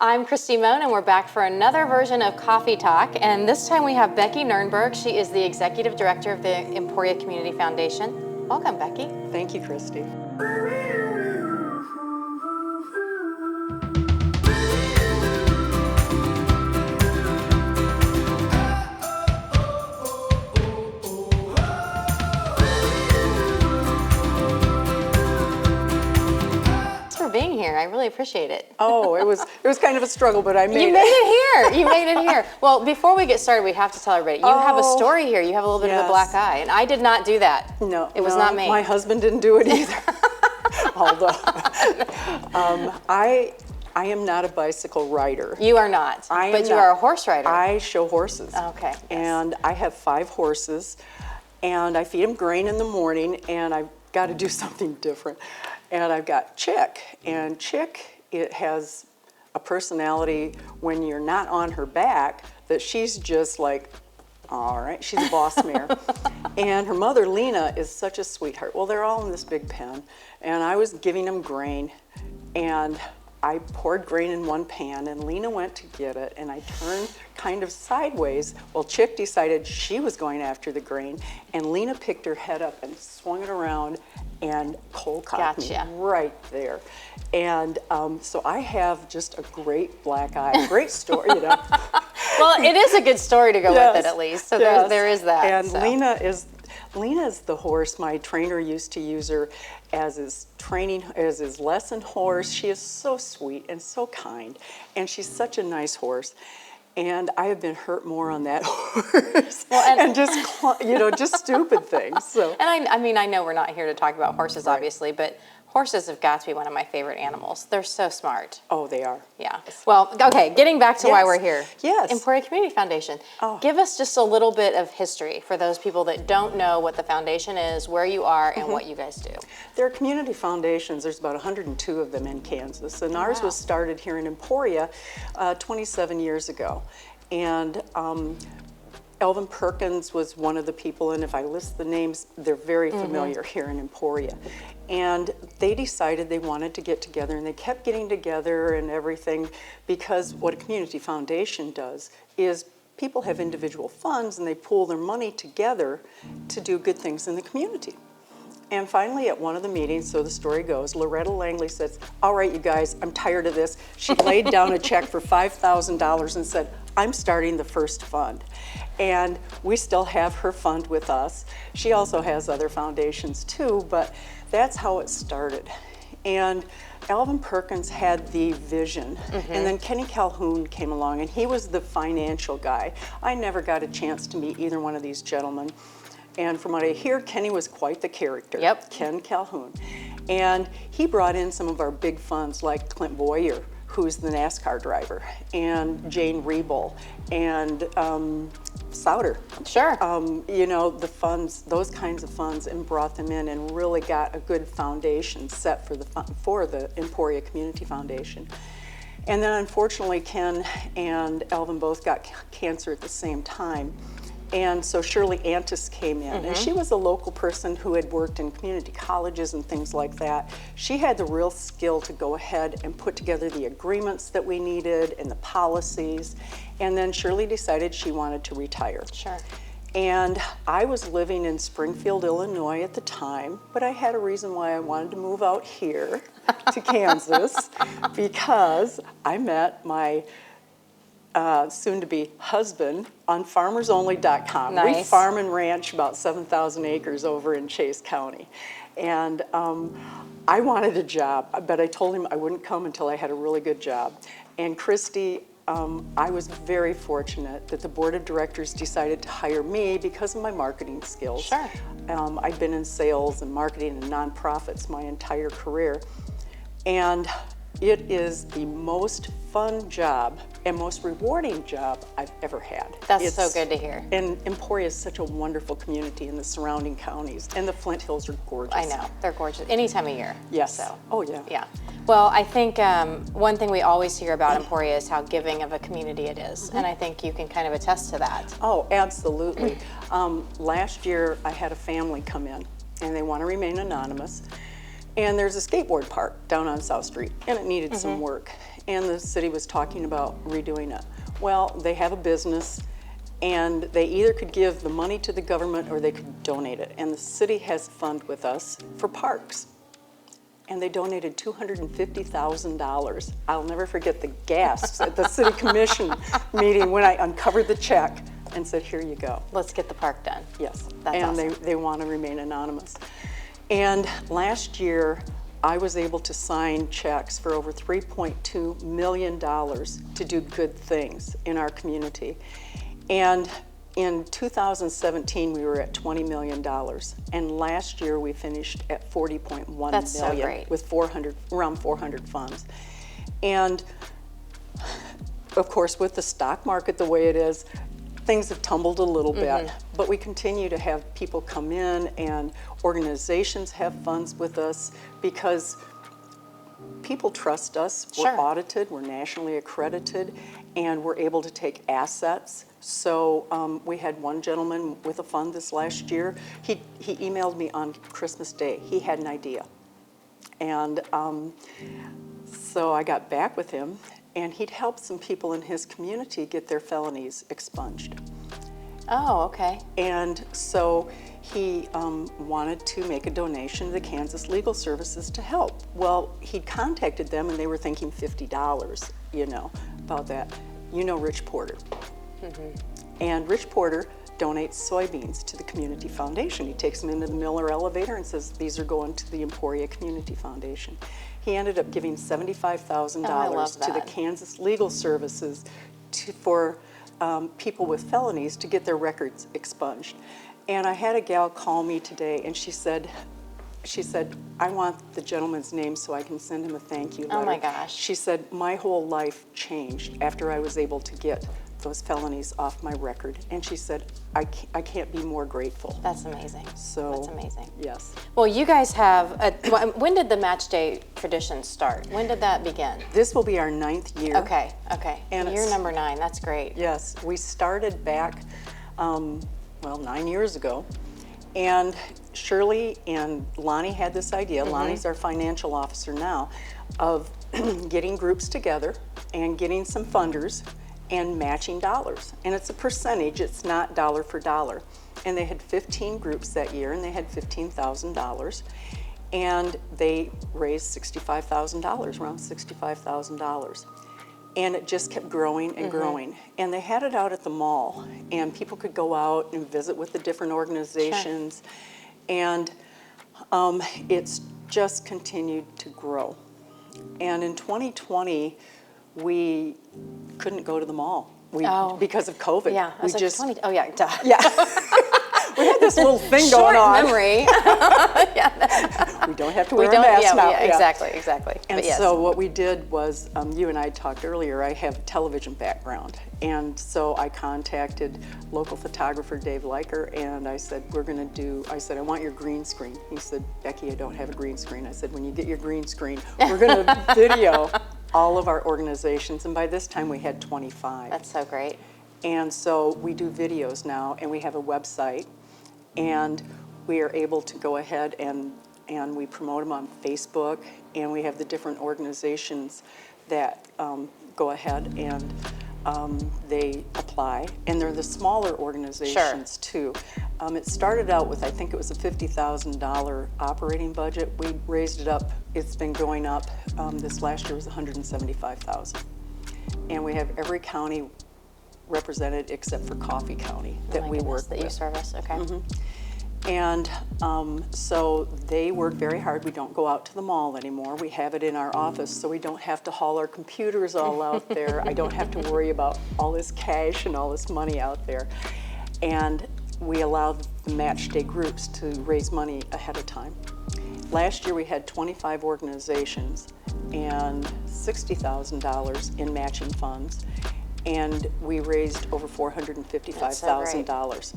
I'm Kristi Mohn, and we're back for another version of Coffee Talk. And this time we have Becky Nurnberg. She is the Executive Director of the Emporia Community Foundation. Welcome, Becky. Thank you, Kristi. Being here. I really appreciate it. Oh, it was kind of a struggle, but I made it. You made it here. You made it here. Well, before we get started, we have to tell everybody, you have a story here. You have a little bit of a black eye, and I did not do that. No. It was not me. My husband didn't do it either. Although, I am not a bicycle rider. You are not, but you are a horse rider. I show horses. Okay. Yes. And I have 5 horses, and I feed them grain in the morning, and I've got to do something different. And I've got Chick, and Chick, it has a personality when you're not on her back that she's just like, all right, she's a boss mare. And her mother, Lena, is such a sweetheart. Well, they're all in this big pen, and I was giving them grain, and I poured grain in one pan, and Lena went to get it, and I turned kind of sideways. Well, Chick decided she was going after the grain, and Lena picked her head up and swung it around and cold cocked me right there. And so I have just a great black eye, great story, you know. Well, it is a good story to go with it at least, so there is that. And so. Lena is the horse. My trainer used to use her as his lesson horse. She is so sweet and so kind, and she's such a nice horse. And I have been hurt more on that horse, and just stupid things. So. And I mean, I know we're not here to talk about horses, obviously, but horses have got to be one of my favorite animals. They're so smart. Oh, they are. Yeah. Well, okay, getting back to why we're here. Yes. Emporia Community Foundation. Oh. Give us just a little bit of history for those people that don't know what the foundation is, where you are, and what you guys do. There are community foundations. There's about 102 of them in Kansas, and ours was started here in Emporia 27 years ago. And Elvin Perkins was one of the people, and if I list the names, they're very familiar here in Emporia. And they decided they wanted to get together, and they kept getting together and everything, because what a community foundation does is people have individual funds and they pool their money together to do good things in the community. And finally, at one of the meetings, so the story goes, Loretta Langley says, all right, you guys, I'm tired of this. She laid down a check for $5,000 and said, I'm starting the first fund. And we still have her fund with us. She also has other foundations too, but that's how it started. And Alvin Perkins had the vision, and then Kenny Calhoun came along, and he was the financial guy. I never got a chance to meet either one of these gentlemen. And from what I hear, Kenny was quite the character. Yep. Ken Calhoun. And he brought in some of our big funds like Clint Boyer, who's the NASCAR driver, and Jane Rebel, and Souter. Sure. You know, the funds, those kinds of funds, and brought them in and really got a good foundation set for the Emporia Community Foundation. And then unfortunately, Ken and Elvin both got cancer at the same time. And so Shirley Antis came in, and she was a local person who had worked in community colleges and things like that. She had the real skill to go ahead and put together the agreements that we needed and the policies. And then Shirley decided she wanted to retire. Sure. And I was living in Springfield, Illinois at the time, but I had a reason why I wanted to move out here to Kansas, because I met my soon-to-be husband on farmersonly.com. Nice. We farm and ranch about 7,000 acres over in Chase County. And I wanted a job, but I told him I wouldn't come until I had a really good job. And Kristi, I was very fortunate that the board of directors decided to hire me because of my marketing skills. Sure. I've been in sales and marketing and nonprofits my entire career. And it is the most fun job and most rewarding job I've ever had. That's so good to hear. And Emporia is such a wonderful community in the surrounding counties, and the Flint Hills are gorgeous. I know, they're gorgeous, any time of year. Yes. So. Oh, yeah. Yeah. Well, I think one thing we always hear about Emporia is how giving of a community it is, and I think you can kind of attest to that. Oh, absolutely. Last year, I had a family come in, and they want to remain anonymous. And there's a skateboard park down on South Street, and it needed some work. and the city was talking about redoing it. Well, they have a business, and they either could give the money to the government or they could donate it. And the city has a fund with us for parks. And they donated $250,000. I'll never forget the gasps at the city commission meeting when I uncovered the check and said, here you go. Let's get the park done. Yes, That's and awesome. they want to remain anonymous. And last year, I was able to sign checks for over $3.2 million to do good things in our community. And in 2017, we were at $20 million. And last year, we finished at $40.1 million. That's so great. With around 400 funds. And of course, with the stock market the way it is, things have tumbled a little bit, but we continue to have people come in and organizations have funds with us because people trust us. We're Sure. audited, we're nationally accredited, and we're able to take assets. So we had one gentleman with a fund this last year. He emailed me on Christmas Day. He had an idea. And so I got back with him, and he'd helped some people in his community get their felonies expunged. Oh, okay. And so he wanted to make a donation to the Kansas Legal Services to help. Well, he'd contacted them and they were thinking $50, about that. You know Rich Porter. And Rich Porter donates soybeans to the Community Foundation. He takes them into the Miller elevator and says, these are going to the Emporia Community Foundation. He ended up giving $75,000 to the Kansas Legal Services for people with felonies to get their records expunged. And I had a gal call me today and she said, I want the gentleman's name so I can send him a thank you letter. Oh my gosh. She said, my whole life changed after I was able to get those felonies off my record. And she said, I can't be more grateful. That's amazing. So, that's amazing. Yes. Well, you guys have, when did the match day tradition start? When did that begin? This will be our 9th year. Okay. And Year it's- number 9, that's great. Yes, we started back, 9 years ago. And Shirley and Lonnie had this idea, Lonnie's our financial officer now, of getting groups together and getting some funders and matching dollars. And it's a percentage, it's not dollar for dollar. And they had 15 groups that year and they had $15,000. And they raised $65,000, around $65,000. And it just kept growing and growing. And they had it out at the mall, and people could go out and visit with the different organizations. And it's just continued to grow. And in 2020, we couldn't go to the mall because of COVID. Yeah, I was we like, 20, oh yeah, duh. Yeah. We had this little thing going on. Memory. We don't have to wear a mask now. Exactly. And But yes. so what we did was, you and I talked earlier, I have a television background. And so I contacted local photographer Dave Leiker and I said, I I want your green screen. He said, Becky, I don't have a green screen. I said, when you get your green screen, we're gonna video all of our organizations. And by this time we had 25. That's so great. And so we do videos now and we have a website and we are able to go ahead and we promote them on Facebook, and we have the different organizations that go ahead and they apply, and they're the smaller organizations too. It started out with, I think it was a $50,000 operating budget. We raised it up, it's been going up. This last year was $175,000. And we have every county represented except for Coffee County that we work that with. you service, okay. And so they work very hard. We don't go out to the mall anymore. We have it in our office, so we don't have to haul our computers all out there. I don't have to worry about all this cash and all this money out there. And we allow the match day groups to raise money ahead of time. Last year we had 25 organizations and $60,000 in matching funds, and we raised over $455,000.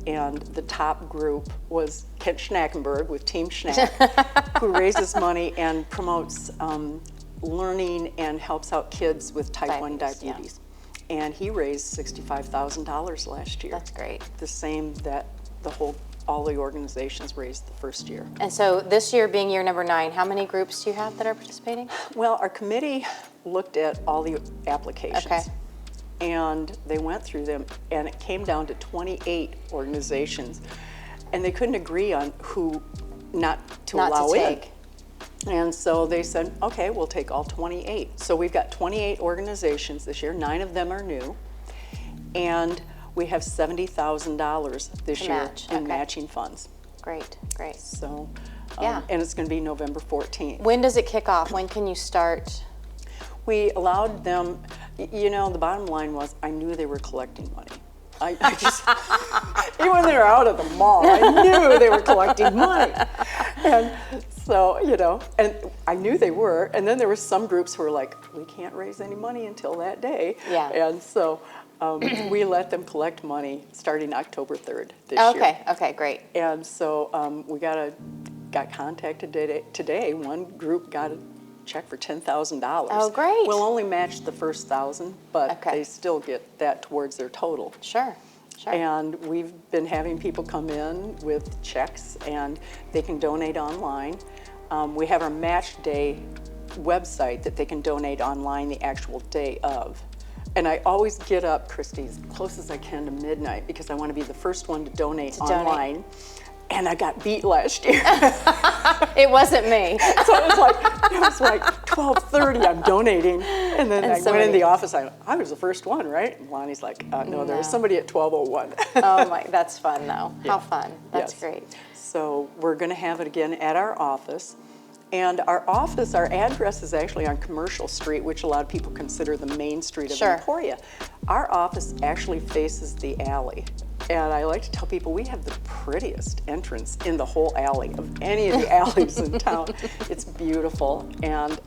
And the top group was Kent Schnackenberg with Team Schnack, who raises money and promotes learning and helps out kids with type 1 diabetes. And he raised $65,000 last year. That's great. The same that the whole all the organizations raised the first year. And so this year being year number 9, how many groups do you have that are participating? Well, our committee looked at all the applications. Okay. And they went through them, and it came down to 28 organizations. And they couldn't agree on who not to allow in. And so they said, okay, we'll take all 28. So we've got 28 organizations this year. 9 of them are new. And we have $70,000 this year in matching funds. Great, great. So, yeah. And it's going to be November 14th. When does it kick off? When can you start? We allowed them, you know, the bottom line was I knew they were collecting money. I just, even when they were out at the mall, I knew they were collecting money. And so, you know, and I knew they were. And then there were some groups who were like, we can't raise any money until that day. Yeah. And so we let them collect money starting October 3rd this year. Okay, great. And so we got contacted today. One group got a check for $10,000. Oh, great. We'll only match the first 1,000, but they still get that towards their total. Sure, sure. And we've been having people come in with checks, and they can donate online. We have our match day website that they can donate online the actual day of. And I always get up, Kristi, as close as I can to midnight because I want to be the first one to donate online. And I got beat last year. It wasn't me. So it was like 12:30, I'm donating. And then I went in the office, I was the first one, right? And Lonnie's like, no, there was somebody at 12:01. Oh my, that's fun though. Yeah. How fun, that's Yes. great. So we're gonna have it again at our office. And our office, our address is actually on Commercial Street, which a lot of people consider the main street of Emporia. Our office actually faces the alley. And I like to tell people we have the prettiest entrance in the whole alley of any of the alleys in town. It's beautiful, and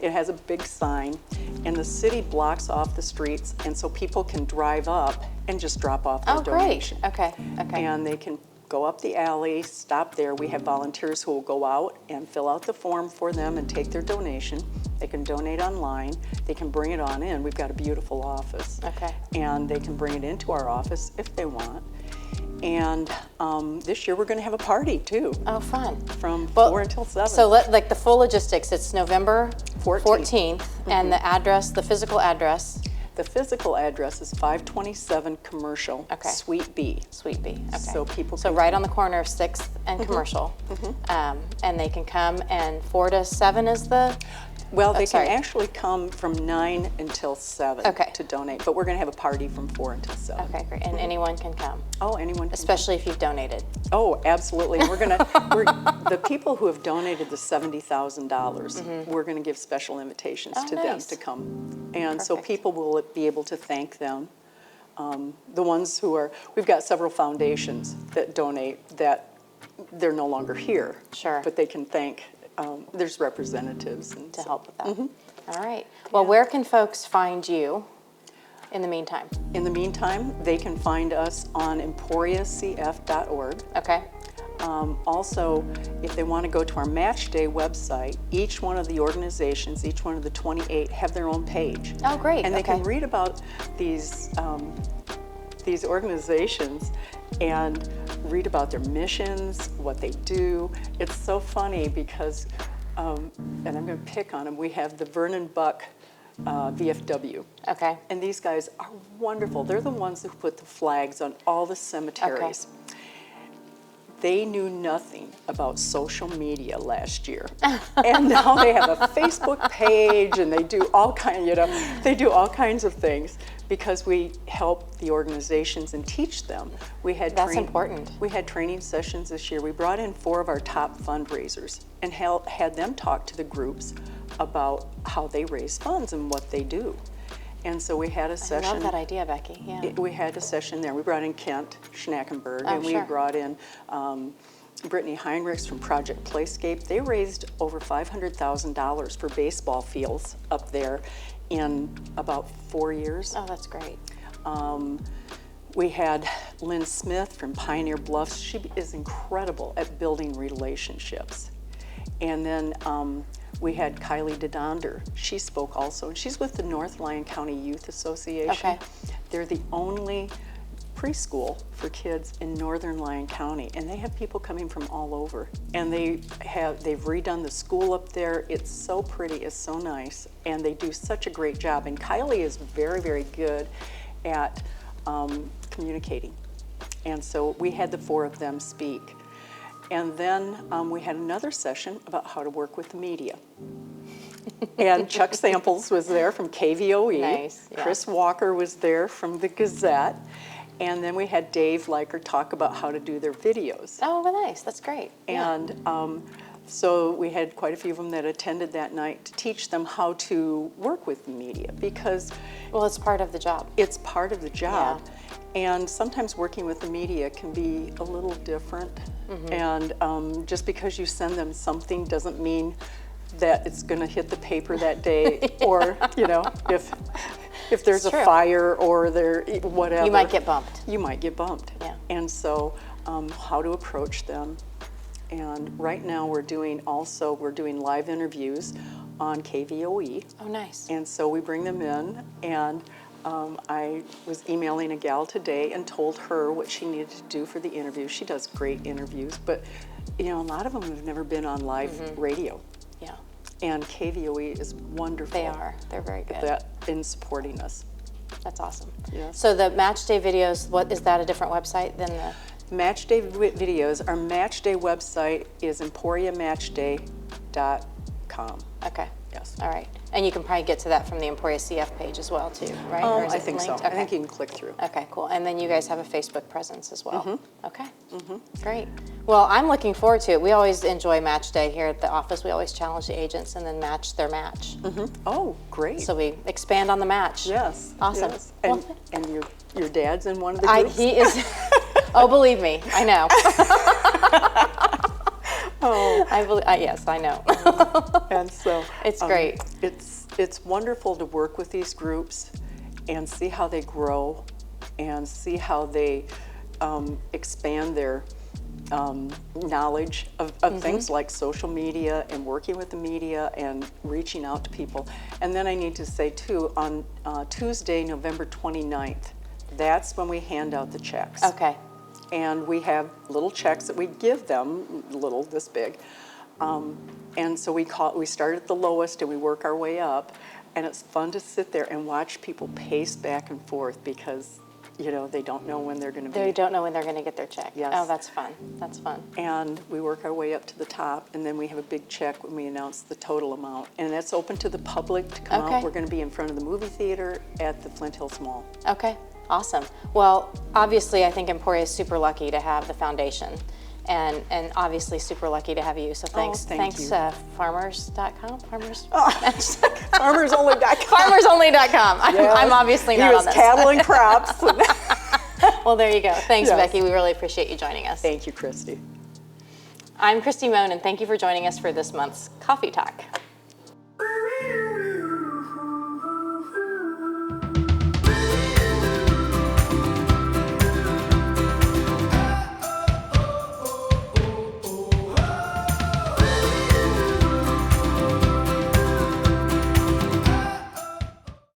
it has a big sign, and the city blocks off the streets, and so people can drive up and just drop off their donation. Okay, okay. And they can go up the alley, stop there. We have volunteers who will go out and fill out the form for them and take their donation. They can donate online. They can bring it on in. We've got a beautiful office. Okay. And they can bring it into our office if they want. And this year we're going to have a party too. Oh, fun. From 4 until 7. So like the full logistics, it's November 14th, and the address, the physical address. The physical address is 527 Commercial, Suite B. Suite B, okay. So people So right on the corner of 6th and Commercial. And they can come, and 4 to 7 is the? Well, they can actually come from 9 until 7 to donate, but we're going to have a party from 4 until 7. Okay, great. And anyone can come? Oh, anyone can Especially if you've donated. Oh, absolutely. We're the people who have donated the $70,000, we're going to give special invitations to them to come. And so people will be able to thank them. The ones who are, we've got several foundations that donate that they're no longer here. Sure. But they can thank, there's representatives. And to help with that. All right. Well, where can folks find you in the meantime? In the meantime, they can find us on emporiacf.org. Okay. Also, if they want to go to our Match Day website, each one of the organizations, each one of the 28 have their own page. Oh, great. And they can read about these organizations and read about their missions, what they do. It's so funny because, and I'm going to pick on them, we have the Vernon Buck VFW. Okay. And these guys are wonderful. They're the ones who put the flags on all the cemeteries. They knew nothing about social media last year, and now they have a Facebook page, and they do all kinds of things because we help the organizations and teach them. That's important. We had training sessions this year. We brought in 4 of our top fundraisers and had them talk to the groups about how they raise funds and what they do. And so we had a session. I love that idea, Becky. Yeah. We had a session there. We brought in Kent Schnackenberg, and we brought in Brittany Heinrichs from Project Playscape. They raised over $500,000 for baseball fields up there in about 4 years. Oh, that's great. We had Lynn Smith from Pioneer Bluffs. She is incredible at building relationships. And then we had Kylie DeDonder. She spoke also, and she's with the North Lyon County Youth Association. Okay. They're the only preschool for kids in northern Lyon County, and they have people coming from all over. And they've redone the school up there. It's so pretty, it's so nice, and they do such a great job. And Kylie is very, very good at communicating. And so we had the 4 of them speak. And then we had another session about how to work with the media. And Chuck Samples was there from KVOE. Nice, yeah. Chris Walker was there from the Gazette. And then we had Dave Leiker talk about how to do their videos. Oh, well, nice. That's great. And so we had quite a few of them that attended that night to teach them how to work with the media, because Well, it's part of the job. it's part of the job. And sometimes working with the media can be a little different. And just because you send them something doesn't mean that it's going to hit the paper that day, or if there's a true. fire or whatever. You might get bumped. You might get bumped. Yeah. And so how to approach them. And right now we're doing live interviews on KVOE. Oh, nice. And so we bring them in, and I was emailing a gal today and told her what she needed to do for the interview. She does great interviews, but a lot of them have never been on live radio. Yeah, And KVOE is wonderful. they are. They're very good. In supporting us. That's awesome. Yes. So the match day videos, what is that, a different website than the? Match Day videos, our Match Day website is emporiamatchday.com. Okay. Yes. All right. And you can probably get to that from the Emporia CF page as well, too, right? Or is I it think so. linked? I Okay. think you can click through. Okay, cool. And then you guys have a Facebook presence as well. Okay. Great. Well, I'm looking forward to it. We always enjoy Match Day here at the office. We always challenge the agents and then match their match. Oh, great. So we expand on the match. Yes. Awesome. Yes. Well, And your dad's in one of the groups? he is. Oh, believe me, I know. Yes, I know. And so It's great. It's wonderful to work with these groups and see how they grow and see how they expand their knowledge of things like social media and working with the media and reaching out to people. And then I need to say too, on Tuesday, November 29th, that's when we hand out the checks. Okay. And we have little checks that we give them, little, this big. And so we start at the lowest and we work our way up. And it's fun to sit there and watch people pace back and forth because, they don't know when they're going to be. They don't know when they're going to get their check. Yes. Oh, that's fun. That's fun. And we work our way up to the top, and then we have a big check when we announce the total amount. And that's open to the public to come Okay. out. We're going to be in front of the movie theater at the Flint Hills Mall. Okay. Awesome. Well, obviously, I think Emporia is super lucky to have the foundation. And obviously super lucky to have you. So thanks. Thank you. Farmers.com? Farmersonly.com. Farmersonly.com. I'm obviously not on this. Cattle and crops. Well, there you go. Thanks, Yes. Becky. We really appreciate you joining us. Thank you, Kristi. I'm Kristi Mohn, and thank you for joining us for this month's Coffee Talk.